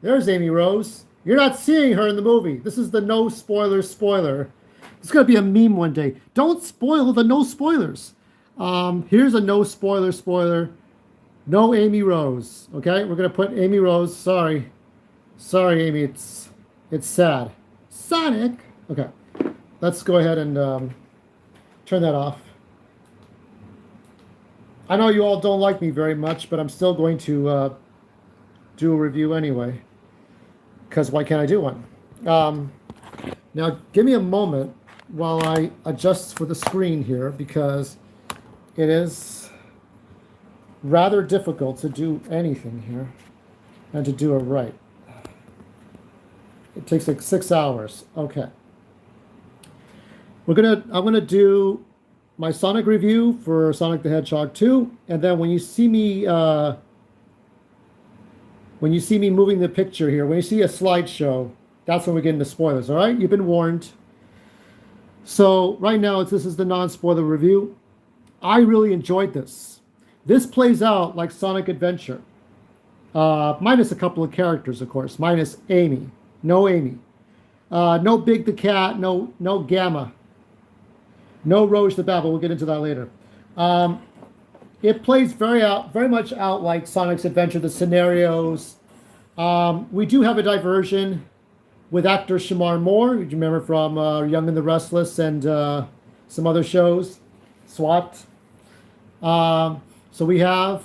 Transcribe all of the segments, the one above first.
There's Amy Rose. You're not seeing her in the movie. This is the no spoilers spoiler. It's going to be a meme one day. Don't spoil the no spoilers. Here's a no spoiler spoiler. No Amy Rose. Okay, we're going to put Amy Rose. Sorry, Amy. It's sad. Sonic. Okay, let's go ahead and turn that off. I know you all don't like me very much, but I'm still going to do a review anyway. Because why can't I do one? Now, give me a moment while I adjust for the screen here, because it is rather difficult to do anything here and to do it right. It takes like 6 hours. Okay. I'm gonna do my Sonic review for Sonic the Hedgehog 2, and then when you see me moving the picture here, when you see a slideshow, that's when we get into spoilers. All right, you've been warned. So right now, this is the non-spoiler review. I really enjoyed this. This plays out like Sonic Adventure, minus a couple of characters, of course, minus Amy. No Amy. No Big the Cat. No Gamma. No Roach the Bat. We'll get into that later. It plays very much out like Sonic's Adventure. The scenarios. We do have a diversion with actor Shamar Moore. You remember from Young and the Restless and some other shows. SWAT. So we have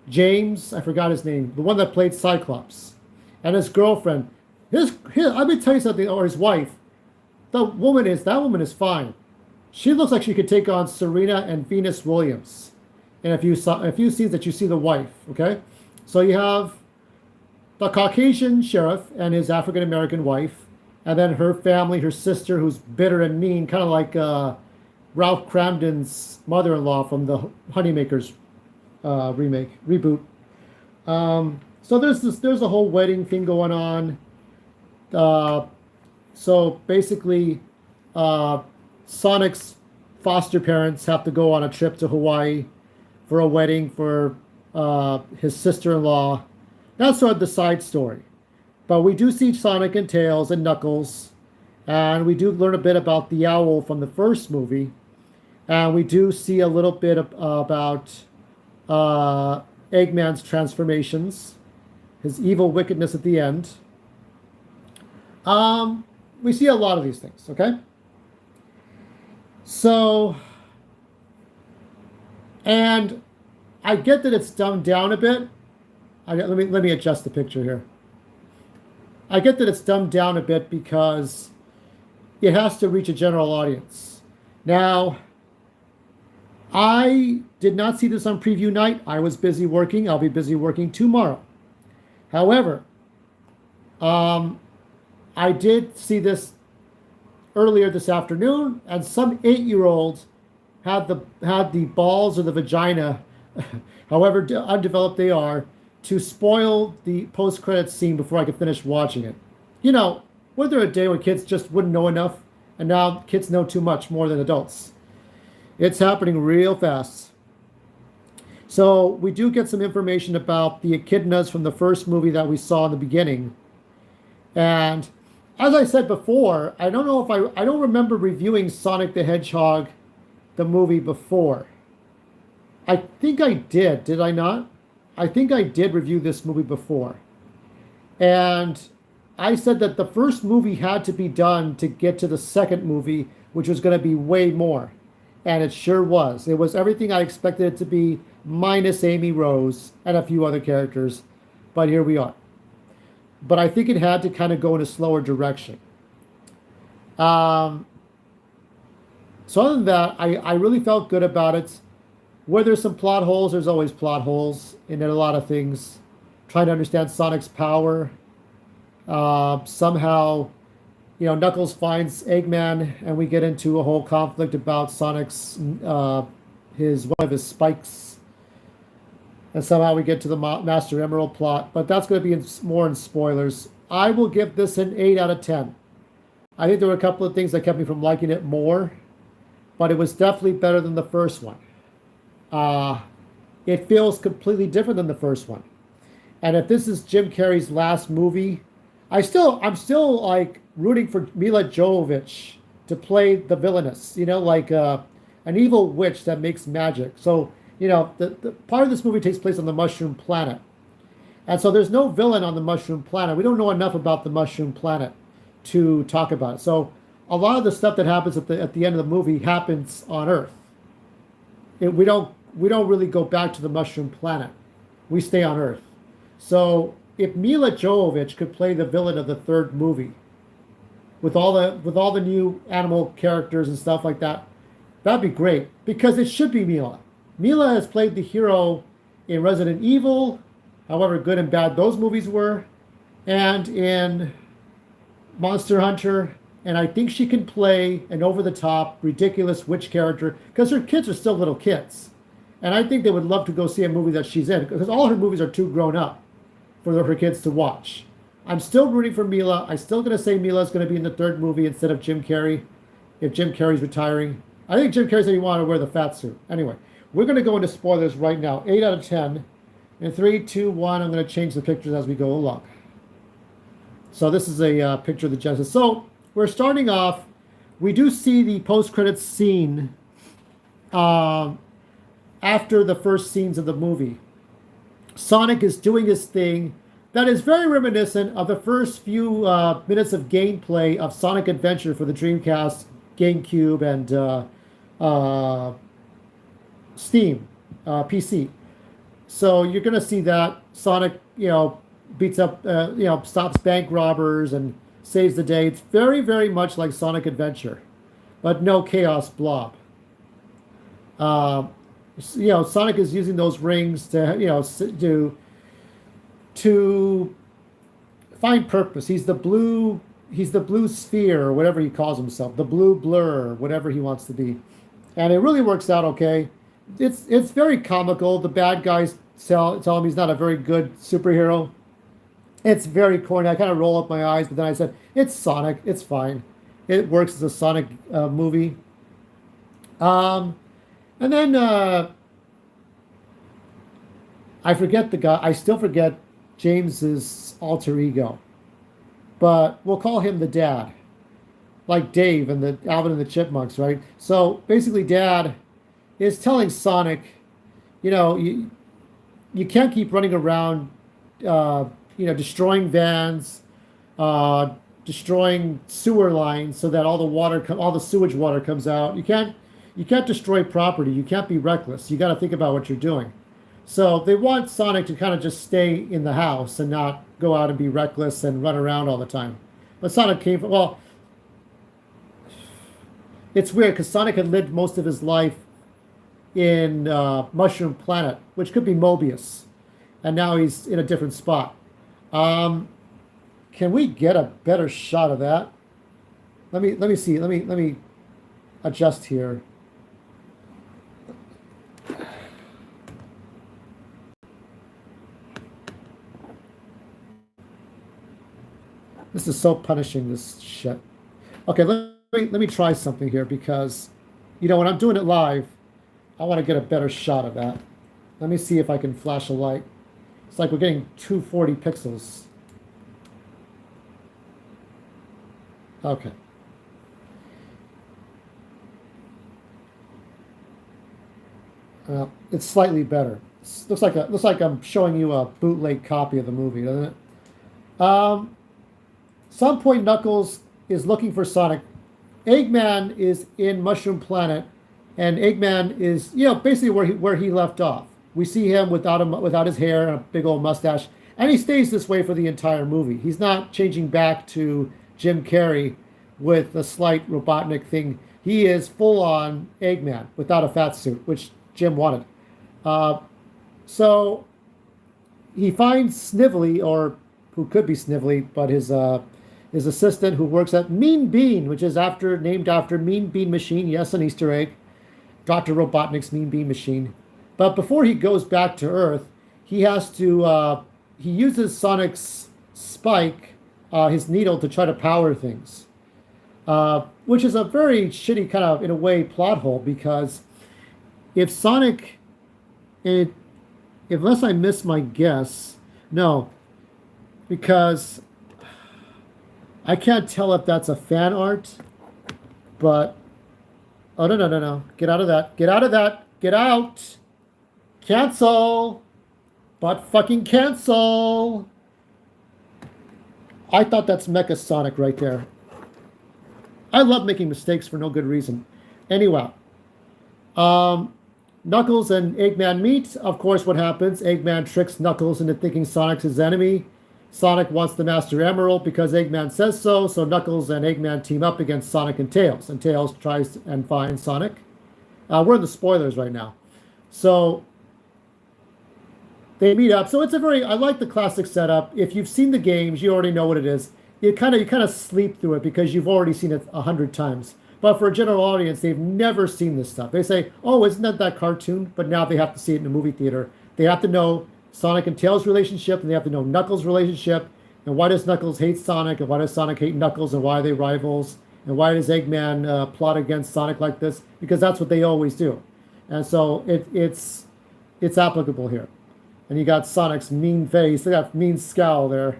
James. I forgot his name. The one that played Cyclops, and his girlfriend. Let me tell you something. Or his wife. That woman is fine. She looks like she could take on Serena and Venus Williams in a few scenes that you see the wife, okay? So you have the Caucasian sheriff and his African-American wife, and then her family, her sister, who's bitter and mean, kind of like Ralph Cramden's mother-in-law from the Honeymakers reboot. So there's a whole wedding thing going on. So basically, Sonic's foster parents have to go on a trip to Hawaii for a wedding for his sister-in-law. That's sort of the side story. But we do see Sonic and Tails and Knuckles, and we do learn a bit about the owl from the first movie, and we do see a little bit about Eggman's transformations, his evil wickedness at the end. We see a lot of these things, okay? So, and I get that it's dumbed down a bit. Let me adjust the picture here. I get that it's dumbed down a bit because it has to reach a general audience. Now, I did not see this on preview night. I was busy working. I'll be busy working tomorrow. However, I did see this earlier this afternoon, and some 8-year-old had the balls or the vagina, however undeveloped they are, to spoil the post-credits scene before I could finish watching it. You know, was there a day where kids just wouldn't know enough, and now kids know too much more than adults? It's happening real fast. So we do get some information about the echidnas from the first movie that we saw in the beginning. And as I said before, I don't remember reviewing Sonic the Hedgehog, the movie, before. I think I did I not? I think I did review this movie before. And I said that the first movie had to be done to get to the second movie, which was going to be way more. And it sure was. It was everything I expected it to be, minus Amy Rose and a few other characters. But here we are. But I think it had to kind of go in a slower direction. So other than that, I really felt good about it. Where there's some plot holes, there's always plot holes in a lot of things. Trying to understand Sonic's power. Somehow, Knuckles finds Eggman, and we get into a whole conflict about Sonic's one of his spikes. And somehow we get to the Master Emerald plot. But that's going to be more in spoilers. I will give this an 8 out of 10. I think there were a couple of things that kept me from liking it more. But it was definitely better than the first one. It feels completely different than the first one. And if this is Jim Carrey's last movie, I'm still like rooting for Mila Jovovich to play the villainess, like an evil witch that makes magic. So, the part of this movie takes place on the Mushroom Planet. And so there's no villain on the Mushroom Planet. We don't know enough about the Mushroom Planet to talk about it. So a lot of the stuff that happens at the end of the movie happens on Earth. We don't really go back to the Mushroom Planet. We stay on Earth. So if Mila Jovovich could play the villain of the third movie, with all the new animal characters and stuff like that, that'd be great. Because it should be Mila. Mila has played the hero in Resident Evil, however good and bad those movies were, and in Monster Hunter. And I think she can play an over-the-top, ridiculous witch character because her kids are still little kids. And I think they would love to go see a movie that she's in because all her movies are too grown up for her kids to watch. I'm still rooting for Mila. I'm still going to say Mila's going to be in the third movie instead of Jim Carrey if Jim Carrey's retiring. I think Jim Carrey said he wanted to wear the fat suit. Anyway, we're going to go into spoilers right now. 8 out of 10. In 3, 2, 1, I'm going to change the pictures as we go along. So this is a picture of the Genesis. So we're starting off. We do see the post-credits scene after the first scenes of the movie. Sonic is doing his thing that is very reminiscent of the first few minutes of gameplay of Sonic Adventure for the Dreamcast, GameCube, and Steam PC. So you're going to see that Sonic, beats up, stops bank robbers and saves the day. It's very, very much like Sonic Adventure, but no Chaos Blob. Sonic is using those rings to find purpose. He's the blue sphere, or whatever he calls himself, the blue blur, whatever he wants to be. And it really works out okay. It's very comical. The bad guys tell him he's not a very good superhero. It's very corny. I kind of roll up my eyes, but then I said, it's Sonic. It's fine. It works as a Sonic movie. And then I forget the guy. I still forget James's alter ego, but we'll call him the dad, like Dave and the Alvin and the Chipmunks, right? So basically, Dad is telling Sonic, you can't keep running around, destroying vans, destroying sewer lines so that all the sewage water comes out. You can't destroy property. You can't be reckless. You got to think about what you're doing. So they want Sonic to kind of just stay in the house and not go out and be reckless and run around all the time. But Sonic it's weird because Sonic had lived most of his life in Mushroom Planet, which could be Mobius, and now he's in a different spot. Can we get a better shot of that? Let me see. Let me adjust here. This is so punishing, this shit. Okay, let me try something here because, when I'm doing it live, I want to get a better shot of that. Let me see if I can flash a light. It's like we're getting 240 pixels. Okay. It's slightly better. Looks like I'm showing you a bootleg copy of the movie, doesn't it? Some point Knuckles is looking for Sonic. Eggman is in Mushroom Planet, and Eggman is basically where he left off. We see him without his hair and a big old mustache, and he stays this way for the entire movie. He's not changing back to Jim Carrey with a slight Robotnik thing. He is full on Eggman without a fat suit, which Jim wanted. So he finds Snively, or who could be Snively, but his assistant who works at Mean Bean, which is named after Mean Bean Machine. Yes, an Easter egg. Dr. Robotnik's Mean Bean Machine. But before he goes back to Earth, he uses Sonic's spike, his needle, to try to power things. Which is a very shitty kind of, in a way, plot hole, because if Sonic, unless I miss my guess, No, because I can't tell if that's a fan art, but oh no no no no! Get out of that! Get out of that! Get out! Cancel! But fucking cancel! I thought that's Mecha Sonic right there. I love making mistakes for no good reason. Anyway, Knuckles and Eggman meet. Of course, what happens? Eggman tricks Knuckles into thinking Sonic's his enemy. Sonic wants the Master Emerald because Eggman says so. So Knuckles and Eggman team up against Sonic and Tails. And Tails tries and finds Sonic. We're in the spoilers right now. So they meet up. So it's a very, I like the classic setup. If you've seen the games, you already know what it is. You kind of sleep through it because you've already seen it 100 times. But for a general audience, they've never seen this stuff. They say, oh, isn't that cartoon? But now they have to see it in a movie theater. They have to know Sonic and Tails' relationship, and they have to know Knuckles' relationship, and why does Knuckles hate Sonic, and why does Sonic hate Knuckles, and why are they rivals, and why does Eggman plot against Sonic like this? Because that's what they always do. And so it's applicable here. And you got Sonic's mean face, they got mean scowl there.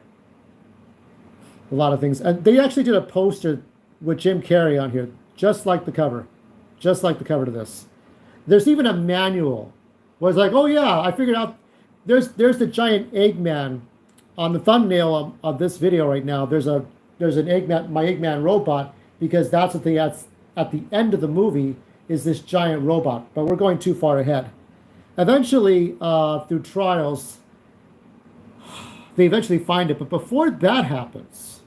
A lot of things. And they actually did a poster with Jim Carrey on here, just like the cover. Just like the cover to this. There's even a manual where it's like, oh yeah, I figured out there's the giant Eggman on the thumbnail of this video right now. There's an Eggman, my Eggman robot, because that's what at the end of the movie is this giant robot. But we're going too far ahead. Eventually, through trials, they eventually find it. But before that happens,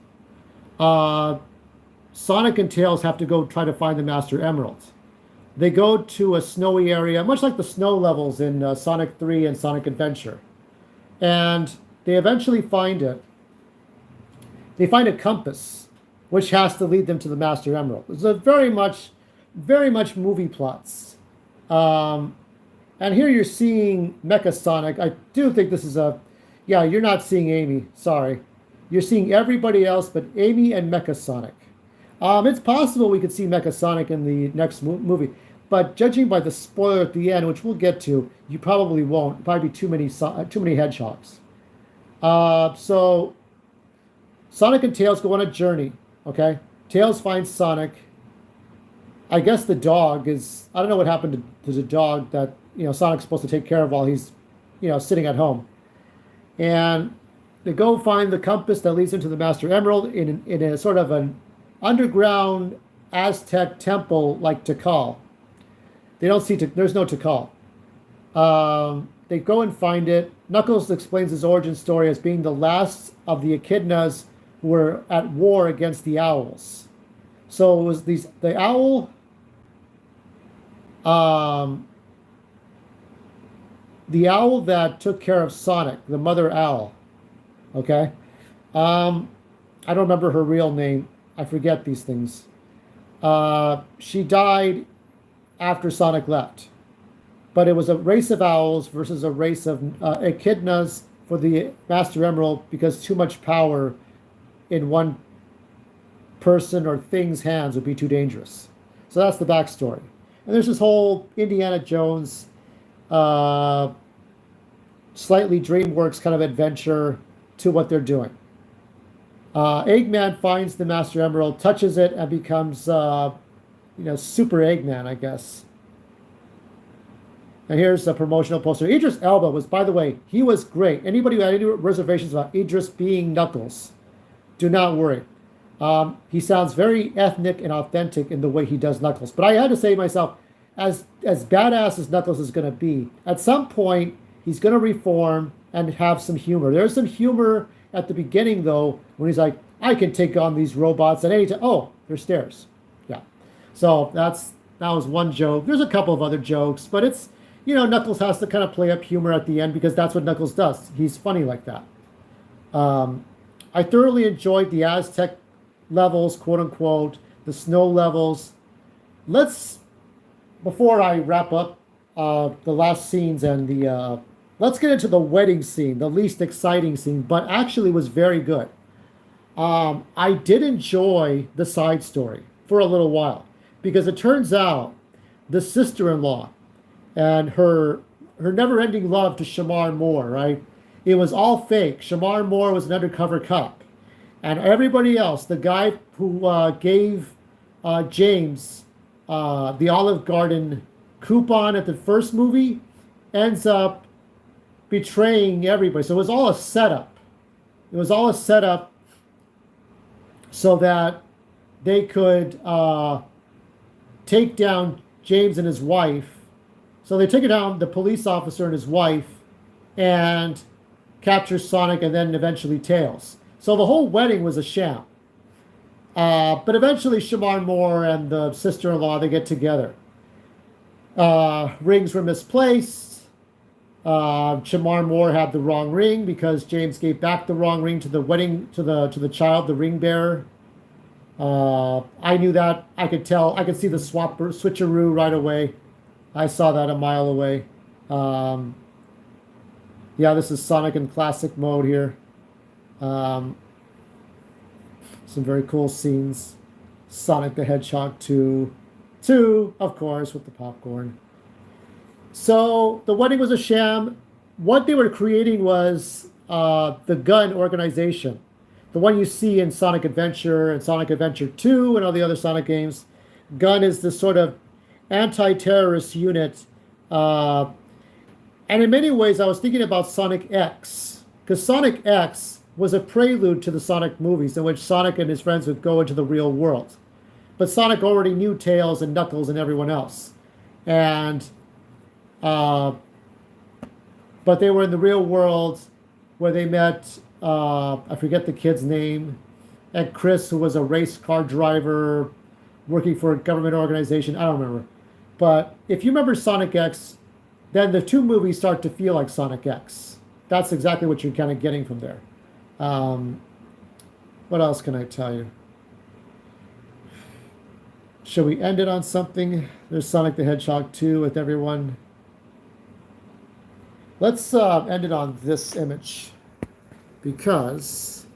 Sonic and Tails have to go try to find the Master Emerald. They go to a snowy area, much like the snow levels in Sonic 3 and Sonic Adventure. And they eventually find it. They find a compass, which has to lead them to the Master Emerald. It's a very much movie plots. And here you're seeing Mecha Sonic. I do think this is yeah, you're not seeing Amy, sorry. You're seeing everybody else but Amy and Mecha Sonic. It's possible we could see Mecha Sonic in the next movie, but judging by the spoiler at the end, which we'll get to, you probably won't. Probably be too many hedgehogs. So Sonic and Tails go on a journey. Okay, Tails finds Sonic. I guess the dog is. I don't know what happened to the dog that Sonic's supposed to take care of while he's sitting at home, and they go find the compass that leads into the Master Emerald in a sort of an underground Aztec temple like Tikal. They don't see, there's no Tikal. They go and find it. Knuckles explains his origin story as being the last of the echidnas who were at war against the owls. So it was the owl, the owl that took care of Sonic, the mother owl. Okay. I don't remember her real name. I forget these things. She died after Sonic left. But it was a race of owls versus a race of echidnas for the Master Emerald because too much power in one person or thing's hands would be too dangerous. So that's the backstory. And there's this whole Indiana Jones, slightly DreamWorks kind of adventure to what they're doing. Eggman finds the Master Emerald, touches it, and becomes, Super Eggman, I guess. And here's a promotional poster. Idris Elba was, by the way, he was great. Anybody who had any reservations about Idris being Knuckles, do not worry. He sounds very ethnic and authentic in the way he does Knuckles. But I had to say to myself, as badass as Knuckles is going to be, at some point, he's going to reform and have some humor. There's some humor at the beginning, though, when he's like, I can take on these robots at any time. Oh, there's stairs. Yeah. So that was one joke. There's a couple of other jokes, but it's, Knuckles has to kind of play up humor at the end because that's what Knuckles does. He's funny like that. I thoroughly enjoyed the Aztec levels, quote unquote, the snow levels. Before I wrap up the last scenes and let's get into the wedding scene, the least exciting scene, but actually was very good. I did enjoy the side story for a little while because it turns out the sister-in-law and her never-ending love to Shamar Moore, right? It was all fake. Shamar Moore was an undercover cop. And everybody else, the guy who gave James the Olive Garden coupon at the first movie, ends up betraying everybody. So it was all a setup. It was all a setup so that they could take down James and his wife. So they take down the police officer and his wife and capture Sonic and then eventually Tails. So the whole wedding was a sham. But eventually Shamar Moore and the sister-in-law, they get together. Rings were misplaced. Shamar Moore had the wrong ring because James gave back the wrong ring to the wedding, to the child, the ring bearer. I knew that. I could tell. I could see the switcheroo right away. I saw that a mile away. Yeah, this is Sonic in classic mode here. Some very cool scenes. Sonic the Hedgehog 2, of course, with the popcorn. So the wedding was a sham. What they were creating was the Gun organization, the one you see in Sonic Adventure and Sonic Adventure 2 and all the other Sonic games. Gun is this sort of anti-terrorist unit. And in many ways, I was thinking about Sonic X, because Sonic X was a prelude to the Sonic movies in which Sonic and his friends would go into the real world. But Sonic already knew Tails and Knuckles and everyone else. And but they were in the real world where they met, I forget the kid's name, and Chris, who was a race car driver working for a government organization. I don't remember. But if you remember Sonic X, then the two movies start to feel like Sonic X. That's exactly what you're kind of getting from there. What else can I tell you? Should we end it on something? There's Sonic the Hedgehog 2 with everyone. Let's end it on this image, because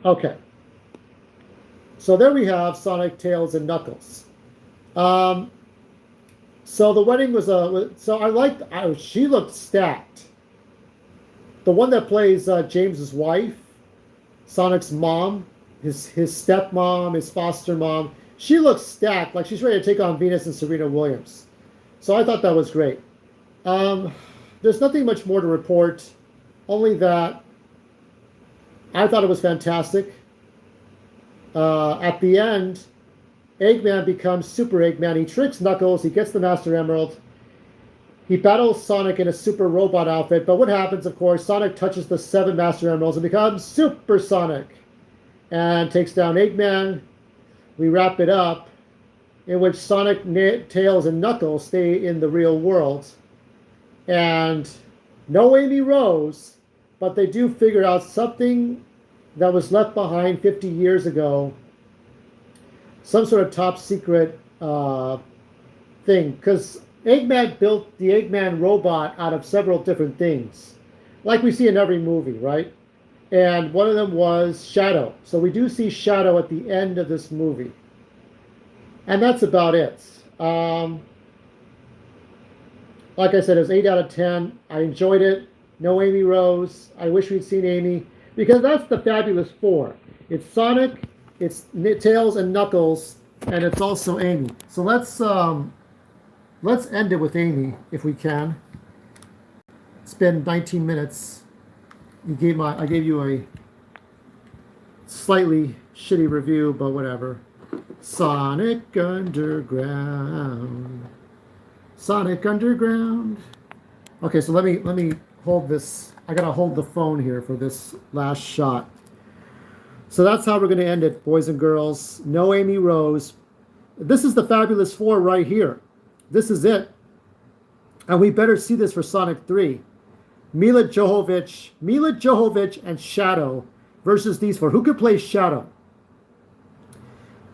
okay. So there we have Sonic, Tails, and Knuckles. So the wedding was so I liked. She looked stacked. The one that plays James's wife, Sonic's mom, his stepmom, his foster mom, she looks stacked, like she's ready to take on Venus and Serena Williams. So I thought that was great. There's nothing much more to report, only that I thought it was fantastic. At the end, Eggman becomes Super Eggman. He tricks Knuckles. He gets the Master Emerald. He battles Sonic in a super robot outfit. But what happens, of course, Sonic touches the 7 Master Emeralds and becomes Super Sonic and takes down Eggman. We wrap it up in which Sonic, Tails, and Knuckles stay in the real world. And no Amy Rose, but they do figure out something that was left behind 50 years ago. Some sort of top secret thing. Because Eggman built the Eggman robot out of several different things, like we see in every movie, right? And one of them was Shadow. So we do see Shadow at the end of this movie. And that's about it. Like I said, it was 8 out of 10. I enjoyed it. No Amy Rose. I wish we'd seen Amy, because that's the Fabulous Four. It's Sonic, it's Tails and Knuckles, and it's also Amy. So let's end it with Amy if we can. It's been 19 minutes. I gave you a slightly shitty review, but whatever. Sonic Underground. Sonic Underground. Okay, so let me hold this. I gotta hold the phone here for this last shot. So that's how we're gonna end it, boys and girls. No Amy Rose. This is the Fabulous Four right here. This is it. And we better see this for Sonic 3. Mila Jovovich, and Shadow versus these four. Who could play Shadow?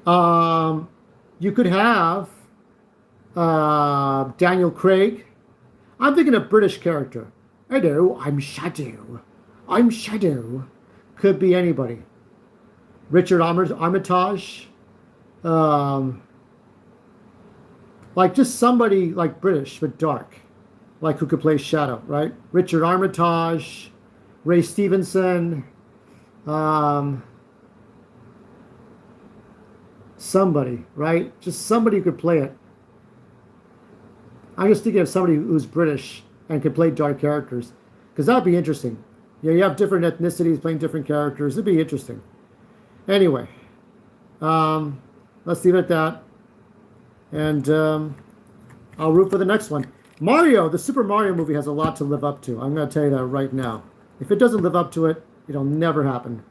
You could have Daniel Craig. I'm thinking a British character. Hello, I'm Shadow. I'm Shadow. Could be anybody. Richard Armitage. Like just somebody like British but dark, like who could play Shadow, right? Richard Armitage, Ray Stevenson, um, somebody, right? Just somebody who could play it. I'm just thinking of somebody who's British and could play dark characters, because that'd be interesting. Yeah, you have different ethnicities playing different characters. It'd be interesting. Anyway, um, let's leave it at that, and I'll root for the next one. Mario, the Super Mario movie has a lot to live up to. I'm going to tell you that right now. If it doesn't live up to it, it'll never happen.